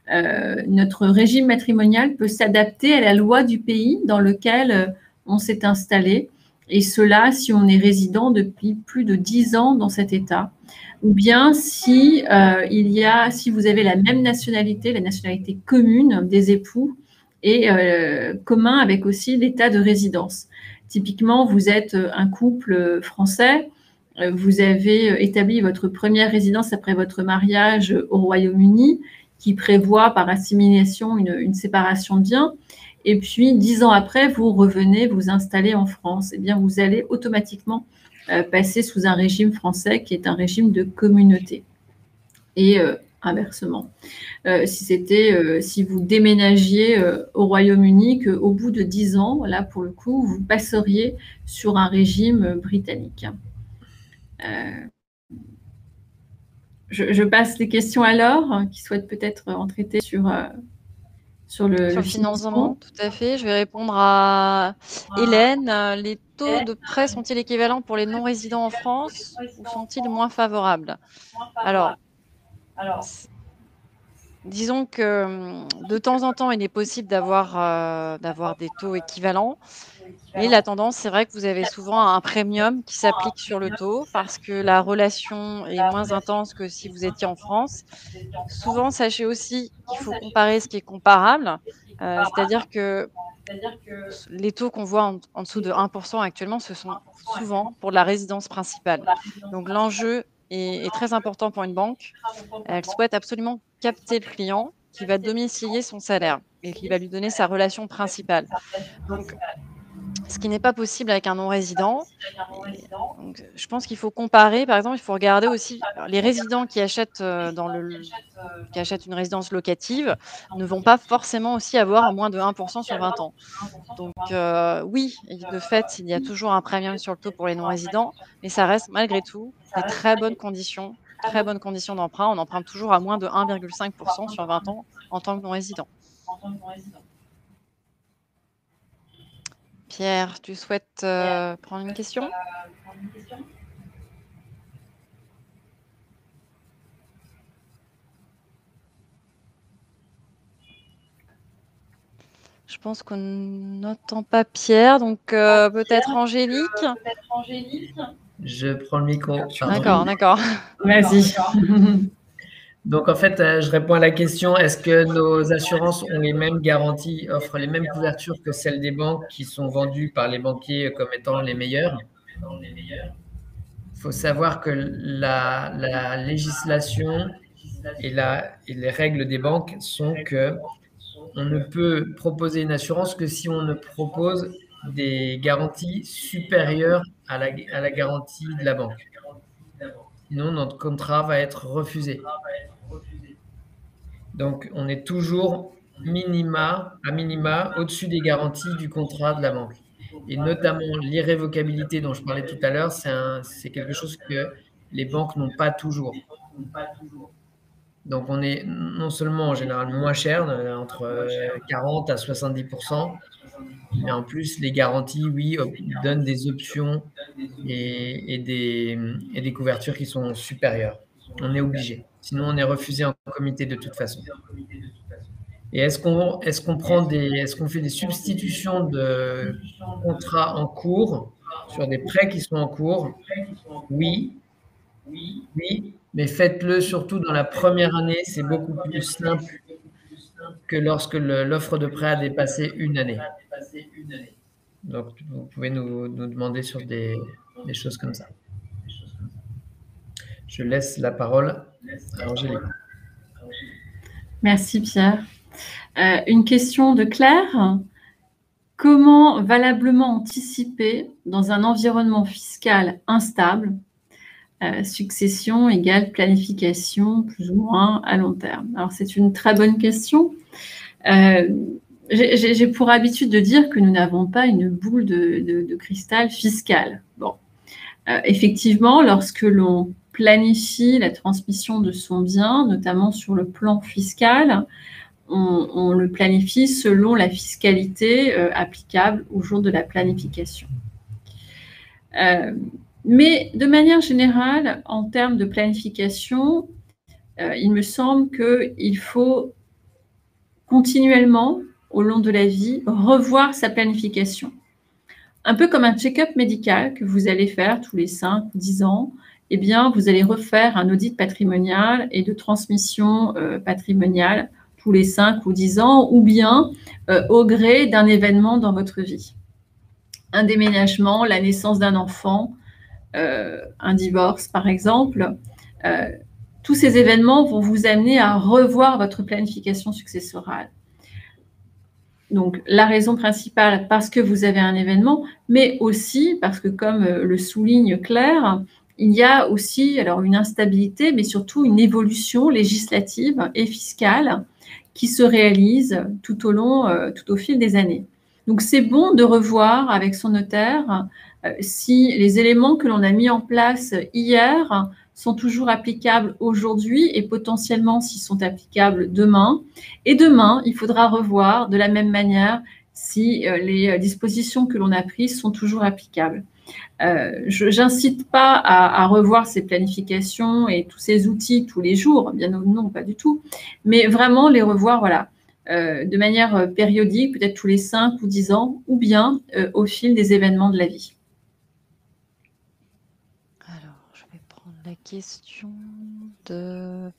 Notre régime matrimonial peut s'adapter à la loi du pays dans lequel on s'est installé, et cela si on est résident depuis plus de 10 ans dans cet État, ou bien si vous avez la même nationalité, la nationalité commune des époux, et commun avec aussi l'état de résidence. Typiquement, vous êtes un couple français, vous avez établi votre première résidence après votre mariage au Royaume-Uni, qui prévoit par assimilation une séparation de biens, et puis 10 ans après, vous revenez vous installer en France. Eh bien, vous allez automatiquement passer sous un régime français qui est un régime de communauté. Et inversement. Si vous déménagiez au Royaume-Uni, qu'au bout de 10 ans, là pour le coup, vous passeriez sur un régime britannique. Je passe les questions à Laure, qui souhaite peut-être en traiter sur le financement. Tout à fait. Je vais répondre à Hélène. Les taux de prêt sont-ils équivalents pour les non-résidents en France ou sont-ils moins favorables? Alors, disons que de temps en temps, il est possible d'avoir des taux équivalents. Mais la tendance, c'est vrai que vous avez souvent un premium qui s'applique sur le taux parce que la relation est moins intense que si vous étiez en France. Souvent, sachez aussi qu'il faut comparer ce qui est comparable. C'est-à-dire que les taux qu'on voit en dessous de 1 % actuellement, ce sont souvent pour la résidence principale. Donc l'enjeu est très important pour une banque. Elle souhaite absolument capter le client qui va domicilier son salaire et qui va lui donner sa relation principale. Donc, ce qui n'est pas possible avec un non-résident. Donc, je pense qu'il faut comparer. Par exemple, il faut regarder aussi les résidents qui achètent, qui achètent une résidence locative ne vont pas forcément aussi avoir moins de 1 % sur 20 ans. Donc, oui, de fait, il y a toujours un premium sur le taux pour les non-résidents, mais ça reste malgré tout des très bonnes conditions d'emprunt. On emprunte toujours à moins de 1,5 % sur 20 ans en tant que non-résident. Pierre, tu souhaites prendre une question? Je pense qu'on n'entend pas Pierre, donc peut-être Angélique? Je prends le micro. D'accord. Vas-y. Donc, en fait, je réponds à la question, est-ce que nos assurances ont les mêmes garanties, offrent les mêmes couvertures que celles des banques qui sont vendues par les banquiers comme étant les meilleures? Il faut savoir que la législation et les règles des banques sont que on ne peut proposer une assurance que si on ne propose des garanties supérieures à la garantie de la banque. Sinon, notre contrat va être refusé. Donc, on est toujours à minima au-dessus des garanties du contrat de la banque. Et notamment l'irrévocabilité dont je parlais tout à l'heure, c'est quelque chose que les banques n'ont pas toujours. Donc, on est non seulement en général moins cher, entre 40 à 70%, mais en plus, les garanties, oui, donnent des options et des couvertures qui sont supérieures. On est obligé. Sinon, on est refusé en comité de toute façon. Et est-ce qu'on fait des substitutions de contrats en cours sur des prêts qui sont en cours? Oui, mais faites-le surtout dans la première année, c'est beaucoup plus simple que lorsque l'offre de prêt a dépassé une année. Donc, vous pouvez nous demander sur des choses comme ça. Je laisse la parole à Angélique. Merci Pierre. Une question de Claire. Comment valablement anticiper dans un environnement fiscal instable, succession égale planification plus ou moins à long terme? Alors c'est une très bonne question. J'ai pour habitude de dire que nous n'avons pas une boule de cristal fiscale. Bon, effectivement, lorsque l'on planifie la transmission de son bien, notamment sur le plan fiscal, on le planifie selon la fiscalité applicable au jour de la planification. Mais de manière générale, en termes de planification, il me semble qu'il faut continuellement, au long de la vie, revoir sa planification. Un peu comme un check-up médical que vous allez faire tous les 5 ou 10 ans, eh bien, vous allez refaire un audit patrimonial et de transmission patrimoniale tous les 5 ou 10 ans, ou bien au gré d'un événement dans votre vie. Un déménagement, la naissance d'un enfant, un divorce par exemple. Tous ces événements vont vous amener à revoir votre planification successorale. Donc, la raison principale, parce que vous avez un événement, mais aussi parce que, comme le souligne Claire, il y a aussi alors, une instabilité, mais surtout une évolution législative et fiscale qui se réalise tout au fil des années. Donc, c'est bon de revoir avec son notaire si les éléments que l'on a mis en place hier sont toujours applicables aujourd'hui et potentiellement s'ils sont applicables demain. Et demain, il faudra revoir de la même manière si les dispositions que l'on a prises sont toujours applicables. Je n'incite pas à revoir ces planifications et tous ces outils tous les jours, bien non, pas du tout, mais vraiment les revoir, voilà, de manière périodique, peut-être tous les 5 ou 10 ans, ou bien au fil des événements de la vie. Alors, je vais prendre la question de...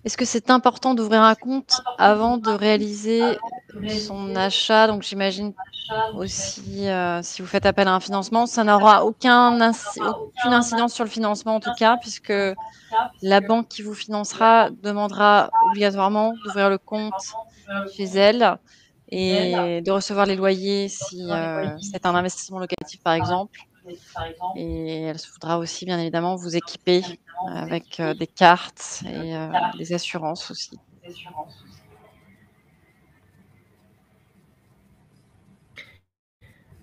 Est-ce que c'est important d'ouvrir un compte avant de réaliser son achat? Donc, j'imagine aussi, si vous faites appel à un financement, ça n'aura aucune incidence sur le financement, en tout cas, puisque la banque qui vous financera demandera obligatoirement d'ouvrir le compte chez elle et de recevoir les loyers si c'est un investissement locatif, par exemple. Et elle se voudra aussi, bien évidemment, vous équiper avec des cartes et des assurances aussi.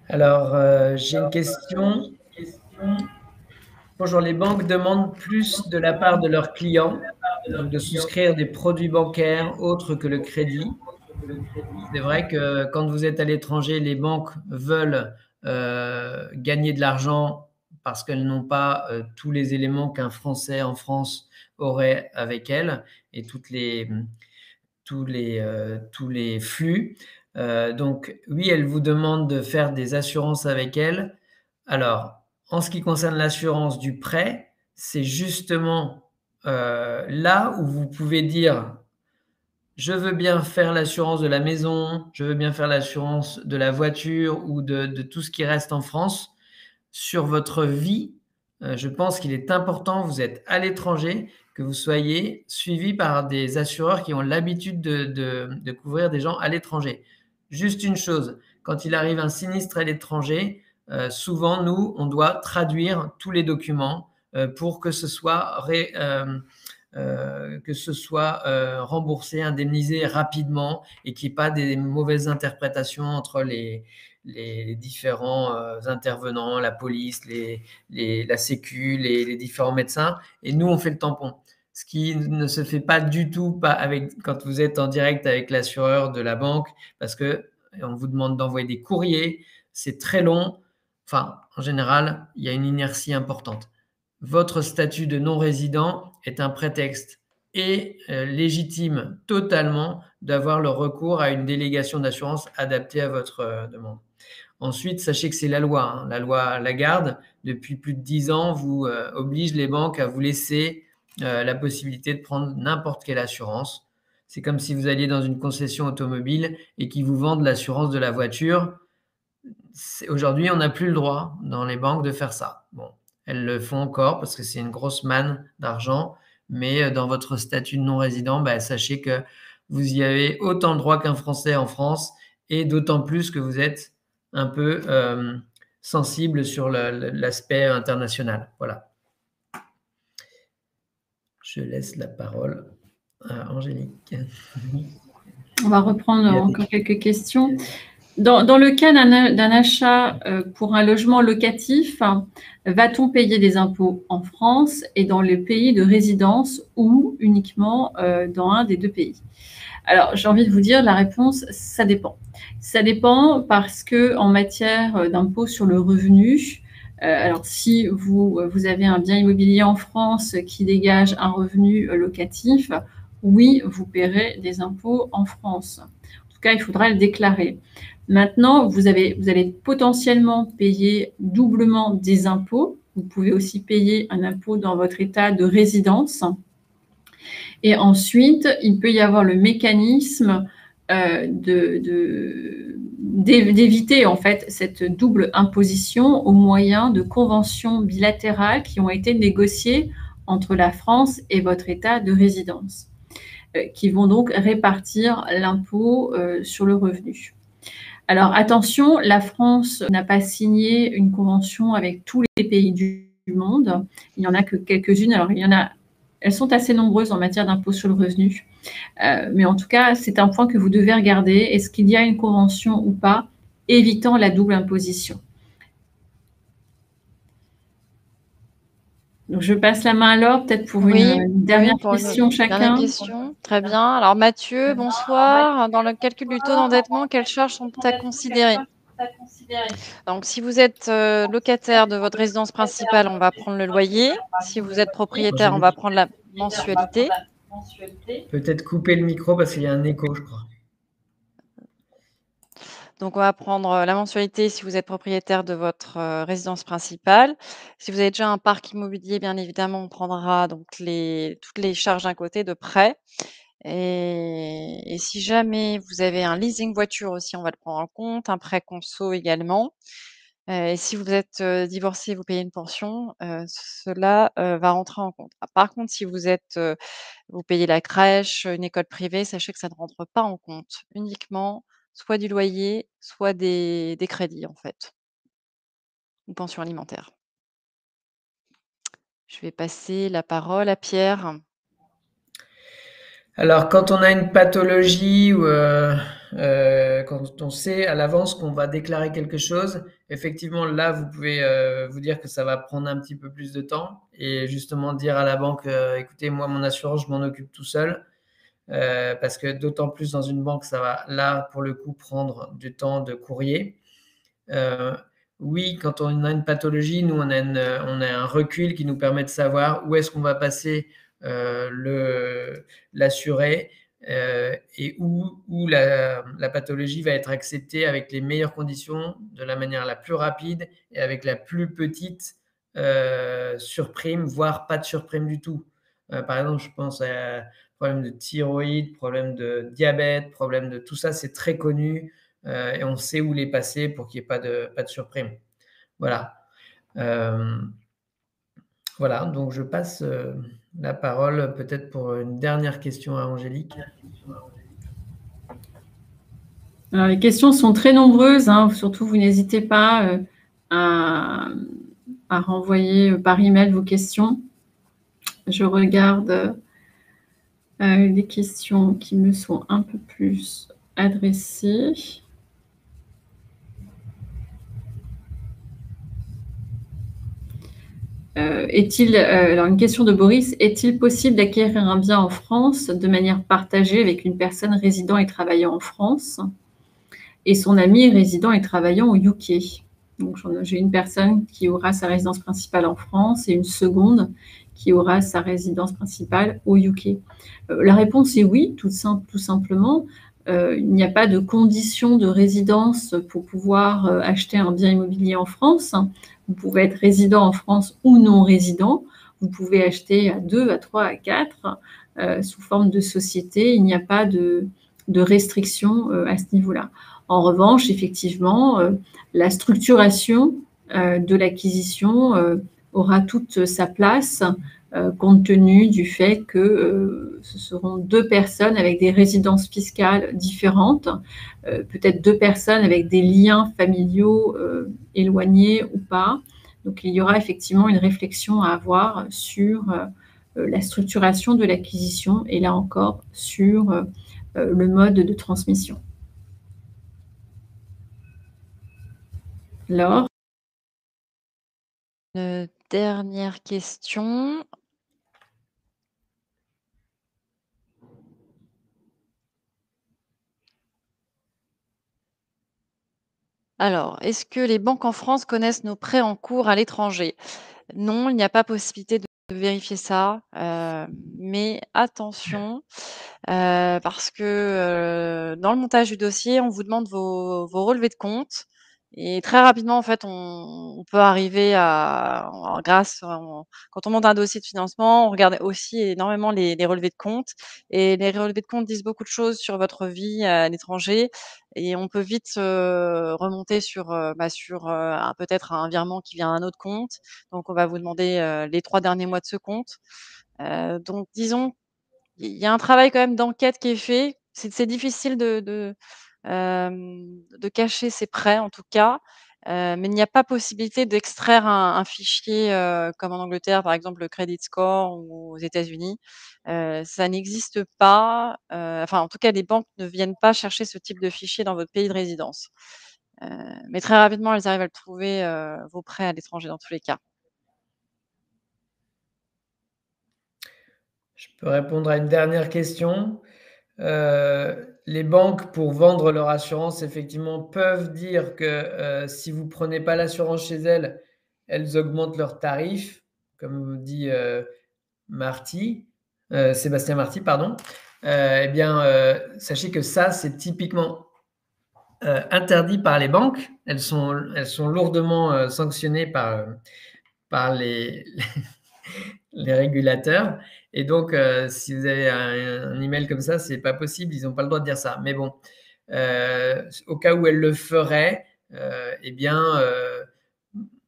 Alors, j'ai une question. Bonjour, les banques demandent plus de la part de leurs clients, donc de souscrire des produits bancaires autres que le crédit. C'est vrai que quand vous êtes à l'étranger, les banques veulent gagner de l'argent parce qu'elles n'ont pas tous les éléments qu'un Français en France aurait avec elles et tous les flux. Donc oui, elles vous demandent de faire des assurances avec elles. Alors, en ce qui concerne l'assurance du prêt, c'est justement là où vous pouvez dire je veux bien faire l'assurance de la maison, je veux bien faire l'assurance de la voiture ou de tout ce qui reste en France. Sur votre vie, je pense qu'il est important, vous êtes à l'étranger, que vous soyez suivi par des assureurs qui ont l'habitude de couvrir des gens à l'étranger. Juste une chose, quand il arrive un sinistre à l'étranger, souvent, nous, on doit traduire tous les documents pour que ce soit remboursé, indemnisé rapidement et qu'il n'y ait pas des mauvaises interprétations entre les différents intervenants, la police, la sécu, les différents médecins. Et nous, on fait le tampon. Ce qui ne se fait pas du tout quand vous êtes en direct avec l'assureur de la banque, parce qu'on vous demande d'envoyer des courriers, c'est très long. Enfin, en général, il y a une inertie importante. Votre statut de non-résident est un prétexte et légitime totalement d'avoir le recours à une délégation d'assurance adaptée à votre demande. Ensuite, sachez que c'est la loi. Hein. La loi Lagarde, depuis plus de 10 ans, vous oblige les banques à vous laisser la possibilité de prendre n'importe quelle assurance. C'est comme si vous alliez dans une concession automobile et qu'ils vous vendent l'assurance de la voiture. Aujourd'hui, on n'a plus le droit dans les banques de faire ça. Bon, elles le font encore parce que c'est une grosse manne d'argent, mais dans votre statut de non-résident, sachez que vous y avez autant de droits qu'un Français en France et d'autant plus que vous êtes un peu sensible sur l'aspect international. Voilà. Je laisse la parole à Angélique. On va reprendre encore quelques questions. Dans le cas d'un achat pour un logement locatif, va-t-on payer des impôts en France et dans les pays de résidence ou uniquement dans un des deux pays? Alors, j'ai envie de vous dire, la réponse, ça dépend. Ça dépend parce que en matière d'impôt sur le revenu, alors si vous avez un bien immobilier en France qui dégage un revenu locatif, oui, vous paierez des impôts en France. En tout cas, il faudra le déclarer. Maintenant, vous allez potentiellement payer doublement des impôts. Vous pouvez aussi payer un impôt dans votre état de résidence. Et ensuite, il peut y avoir le mécanisme d'éviter en fait cette double imposition au moyen de conventions bilatérales qui ont été négociées entre la France et votre état de résidence, qui vont donc répartir l'impôt sur le revenu. Alors attention, la France n'a pas signé une convention avec tous les pays du monde. Il n'y en a que quelques-unes. Alors elles sont assez nombreuses en matière d'impôt sur le revenu. Mais en tout cas, c'est un point que vous devez regarder. Est-ce qu'il y a une convention ou pas, évitant la double imposition? Donc je passe la main à Laure, peut-être pour Oui, une dernière pour une question dernière chacun. question. Très bien. Alors Mathieu, bonsoir. Dans le calcul du taux d'endettement, quelles charges sont à considérer? Donc si vous êtes, locataire de votre résidence principale, on va prendre le loyer. Si vous êtes propriétaire, on va Angélique, prendre la mensualité. peut-être couper le micro parce qu'il y a un écho, je crois. Donc on va prendre, la mensualité si vous êtes propriétaire de votre, résidence principale. Si vous avez déjà un parc immobilier, bien évidemment, on prendra donc toutes les charges d'un côté de prêt et si jamais vous avez un leasing voiture aussi, on va le prendre en compte, un prêt conso également, et si vous êtes, divorcé, vous payez une pension, cela, va rentrer en compte. Ah, par contre, si vous êtes, vous payez la crèche, une école privée, sachez que ça ne rentre pas en compte. Uniquement soit du loyer, soit des crédits, en fait, ou pension alimentaire. Je vais passer la parole à Pierre. Alors, quand on a une pathologie ou quand on sait à l'avance qu'on va déclarer quelque chose, effectivement, là, vous pouvez vous dire que ça va prendre un petit peu plus de temps et justement dire à la banque, écoutez, moi, mon assurance, je m'en occupe tout seul. Parce que d'autant plus dans une banque, ça va là, pour le coup, prendre du temps de courrier. Euh, oui, quand on a une pathologie, nous, on a un recul qui nous permet de savoir où est-ce qu'on va passer l'assuré et où la pathologie va être acceptée avec les meilleures conditions, de la manière la plus rapide et avec la plus petite surprime, voire pas de surprime du tout. Par exemple, je pense à problème de thyroïde, problème de diabète, problème de tout ça, c'est très connu et on sait où les passer pour qu'il n'y ait pas de surprime. Voilà. Euh, voilà, donc je passe la parole peut-être pour une dernière question à Angélique. Alors, les questions sont très nombreuses, hein. Surtout, vous n'hésitez pas à, à renvoyer par email vos questions. Je regarde les questions qui me sont un peu plus adressées. Alors une question de Boris, est-il possible d'acquérir un bien en France de manière partagée avec une personne résidant et travaillant en France et son ami résidant et travaillant au UK? Donc j'ai une personne qui aura sa résidence principale en France et une seconde qui aura sa résidence principale au UK. La réponse est oui, tout simplement. Il n'y a pas de condition de résidence pour pouvoir acheter un bien immobilier en France. Vous pouvez être résident en France ou non résident. Vous pouvez acheter à 2, à 3, à 4 sous forme de société. Il n'y a pas de restriction à ce niveau-là. En revanche, effectivement, la structuration de l'acquisition aura toute sa place compte tenu du fait que ce seront deux personnes avec des résidences fiscales différentes, peut-être deux personnes avec des liens familiaux éloignés ou pas. Donc il y aura effectivement une réflexion à avoir sur la structuration de l'acquisition et là encore sur le mode de transmission. Laure? Une dernière question. Alors, est-ce que les banques en France connaissent nos prêts en cours à l'étranger? Non, il n'y a pas possibilité de vérifier ça, mais attention, parce que, dans le montage du dossier, on vous demande vos relevés de compte et très rapidement, en fait, on peut arriver à quand on monte un dossier de financement, on regarde aussi énormément les relevés de compte et les relevés de compte disent beaucoup de choses sur votre vie à l'étranger et on peut vite, remonter sur peut-être un virement qui vient d'un autre compte. Donc on va vous demander, les 3 derniers mois de ce compte. Donc disons, il y a un travail quand même d'enquête qui est fait. C'est difficile de cacher ses prêts en tout cas, mais il n'y a pas possibilité d'extraire un fichier, comme en Angleterre, par exemple, le credit score ou aux États-Unis. Ça n'existe pas, enfin, en tout cas, les banques ne viennent pas chercher ce type de fichier dans votre pays de résidence. Heu, mais très rapidement, elles arrivent à le trouver, vos prêts à l'étranger dans tous les cas. Je peux répondre à une dernière question. Les banques, pour vendre leur assurance, effectivement, peuvent dire que si vous ne prenez pas l'assurance chez elles, elles augmentent leurs tarifs, comme dit Sébastien Marty, pardon. Eh bien, sachez que ça, c'est typiquement interdit par les banques. Elles sont lourdement sanctionnées par les régulateurs. Et donc, si vous avez un email comme ça, c'est pas possible. Ils n'ont pas le droit de dire ça. Mais bon, au cas où elles le feraient, eh bien,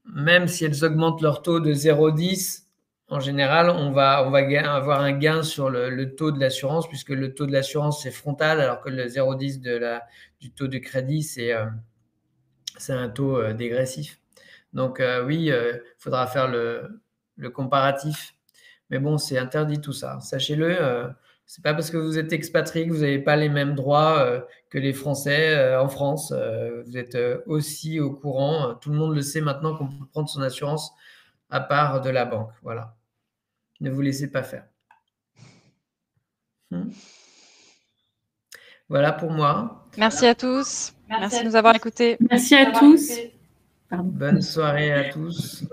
même si elles augmentent leur taux de 0,10, en général, on va avoir un gain sur le taux de l'assurance, puisque le taux de l'assurance, c'est frontal, alors que le 0,10 du taux de crédit, c'est un taux dégressif. Donc, oui, il faudra faire le comparatif. Mais bon, c'est interdit tout ça. Sachez-le, c'est pas parce que vous êtes expatrié que vous n'avez pas les mêmes droits que les Français en France. Vous êtes aussi au courant. Tout le monde le sait maintenant qu'on peut prendre son assurance à part de la banque. Voilà. Ne vous laissez pas faire. Voilà pour moi. Merci à tous. Merci de nous avoir écoutés. Merci à tous. Pardon. Bonne soirée à tous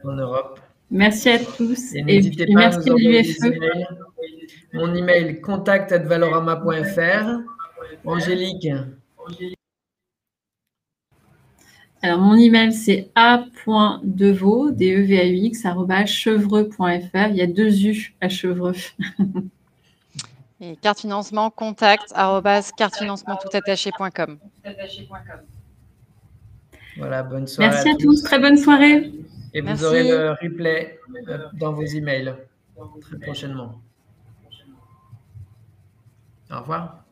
en Europe. Merci à tous. Et n'hésitez pas à nous envoyer des l'UFE. emails. Mon email contact@valorama.fr. Angélique. Alors, mon email, c'est a.devaux, DEVAUX, @chevreux.fr. Il y a 2 U à Chevreux. Et carte financement, contact @cartefinancement-toutattaché.com. Voilà, bonne soirée. Merci à tous. Très bonne soirée. Et vous Merci. aurez le replay dans vos emails très prochainement. Au revoir.